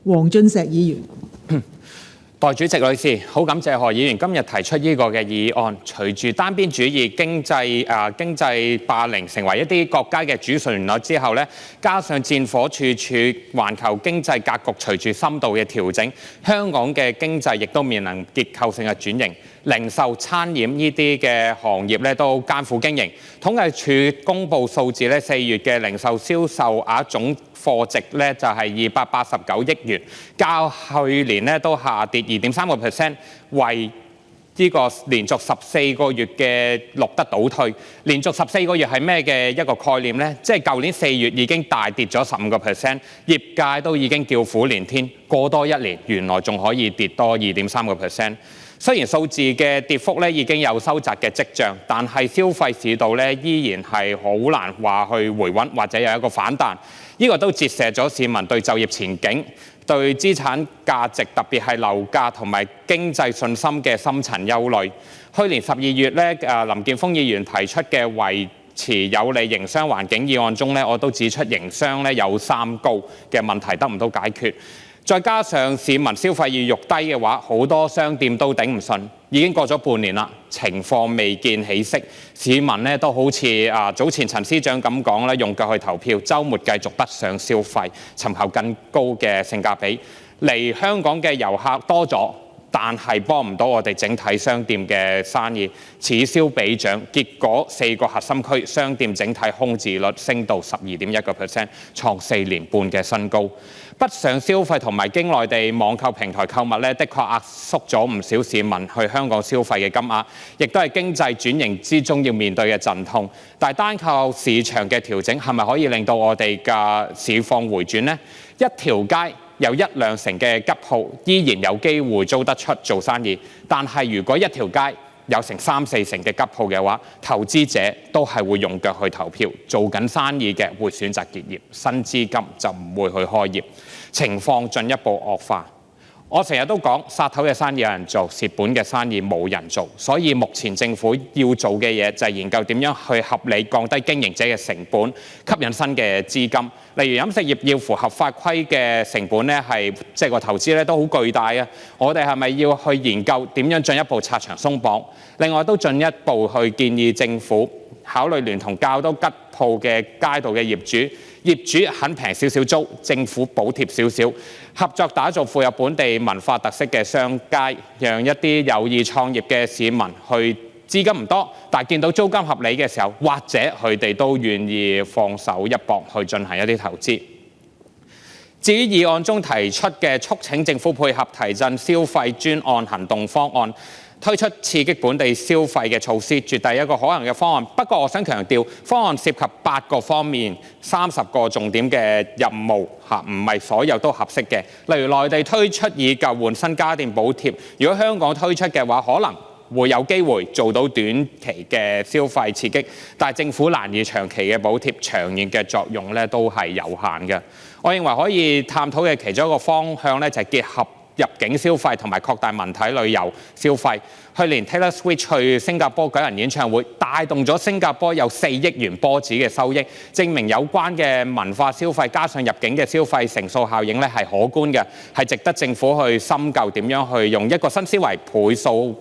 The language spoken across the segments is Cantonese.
黃俊碩議員。代主席女士，好感謝何議員今日提出呢個嘅議案。隨住單邊主義、經濟霸凌成為一啲國家嘅主旋律之後咧，加上戰火處處，環球經濟格局隨住深度嘅調整，香港嘅經濟亦都面臨結構性嘅轉型。零售、餐飲呢啲嘅行業咧都艱苦經營。統計處公布數字咧，4月嘅零售銷售額總貨值咧就係289億元，較去年咧都下跌2.3%，為呢個連續14個月嘅錄得倒退。連續14個月係咩嘅一個概念呢？即係舊年4月已經大跌咗15%，業界都已經叫苦連天。過多一年，原來仲可以跌多2.3%。雖然數字嘅跌幅咧已經有收窄嘅跡象，但係消費市道咧依然係好難話去回穩或者有一個反彈。呢個都折射咗市民對就業前景、對資產價值，特別係樓價同埋經濟信心嘅深層憂慮。去年12月咧，林健鋒議員提出嘅維持有利營商環境議案中咧，我都指出營商咧有三高嘅問題得唔到解決。再加上市民消費意欲低嘅話，好多商店都頂唔順。已經過咗半年啦，情況未見起色，市民咧都好似早前陳司長咁講咧，用腳去投票，週末繼續北上消費，尋求更高嘅性價比。嚟香港嘅遊客多咗，但係幫唔到我哋整體商店嘅生意，此消彼長，結果4個核心區商店整體空置率升到12.1%，創4年半嘅新高。北上消費同埋經內地網購平台購物咧，的確壓縮咗唔少市民去香港消費嘅金額，亦都係經濟轉型之中要面對嘅陣痛。但係單靠市場嘅調整，係咪可以令到我哋嘅市況回轉呢？一條街有1、2成嘅吉鋪依然有機會租得出做生意，但係如果一條街有成3、4成嘅吉鋪嘅話，投資者都係會用腳去投票，做緊生意嘅會選擇結業，新資金就唔會去開業，情況進一步惡化。我成日都講，殺頭嘅生意有人做，蝕本嘅生意冇人做，所以目前政府要做嘅嘢就係研究點樣去合理降低經營者嘅成本，吸引新嘅資金。例如飲食業要符合法規嘅成本咧，即係個投資咧都好巨大啊！我哋係咪要去研究點樣進一步拆牆鬆綁？另外都進一步去建議政府考慮聯同較多吉鋪嘅街道嘅業主肯平少少租，政府補貼少少，合作打造富有本地文化特色嘅商街，讓一啲有意創業嘅市民去資金唔多，但係見到租金合理嘅時候，或者佢哋都願意放手一搏去進行一啲投資。至於議案中提出嘅促請政府配合提振消費專案行動方案，推出刺激本地消費嘅措施，絕對係一個可行嘅方案。不過我想強調，方案涉及8個方面、30個重點嘅任務，唔係所有都合適嘅。例如內地推出以舊換新家電補貼，如果香港推出嘅話，可能會有機會做到短期嘅消費刺激，但係政府難以長期嘅補貼，長遠嘅作用咧都係有限嘅。我認為可以探討嘅其中一個方向咧，就係結合入境消費同埋擴大文體旅遊消費。去年 Taylor Swift 去新加坡舉行演唱會，帶動咗新加坡有4億元波子嘅收益，證明有關嘅文化消費加上入境嘅消費乘數效應咧係可觀嘅，係值得政府去深究點樣去用一個新思維倍數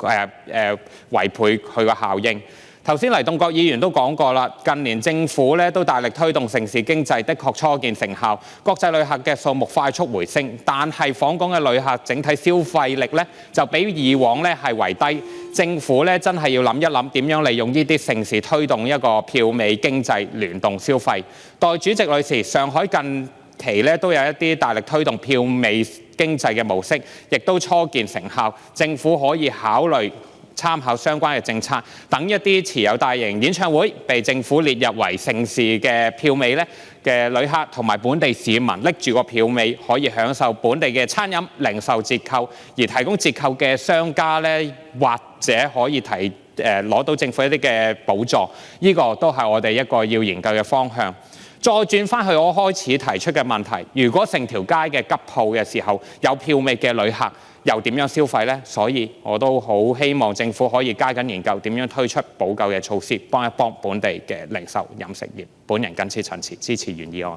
為倍佢個效應。頭先黎棟國議員都講過啦，近年政府咧都大力推動城市經濟，的確初見成效，國際旅客嘅數目快速回升，但係訪港嘅旅客整體消費力咧就比以往咧係為低。政府咧真係要諗一諗點樣利用呢啲盛事推動一個票尾經濟聯動消費。代主席女士，上海近期咧都有一啲大力推動票尾經濟嘅模式，亦都初見成效，政府可以考慮參考相關嘅政策，等一啲持有大型演唱會被政府列入為盛事嘅票尾咧嘅旅客同埋本地市民拎住個票尾，可以享受本地嘅餐飲零售折扣，而提供折扣嘅商家咧，或者可以攞到政府一啲嘅補助，呢個都係我哋一個要研究嘅方向。再轉翻去我開始提出嘅問題，如果成條街嘅吉鋪嘅時候有票尾嘅旅客，又點樣消費呢？所以我都好希望政府可以加緊研究點樣推出補救嘅措施，幫一幫本地嘅零售飲食業。本人謹此陳辭，支持原議案。